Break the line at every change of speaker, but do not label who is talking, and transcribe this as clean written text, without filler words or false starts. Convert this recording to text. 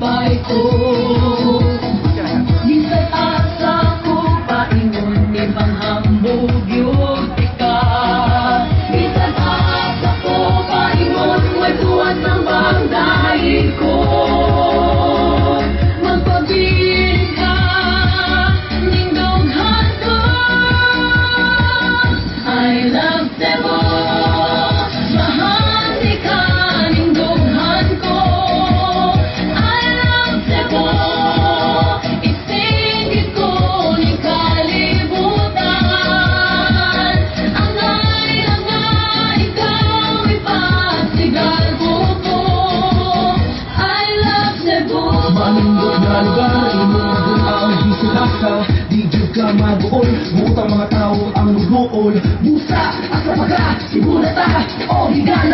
lipay ko. Lisat asa ko paingon ni panghambog yun tika. Lisat asa ko paingon way tuwan ng bangdahin ko. Magpabilin ka ning dughan ko. I love Cebu.
Manindot na lugar, inuod ang bisilasa. Di jud ka mag-uol, buot ang mga tao ang nugluol. Busa, asa paga, sibulata, o higala.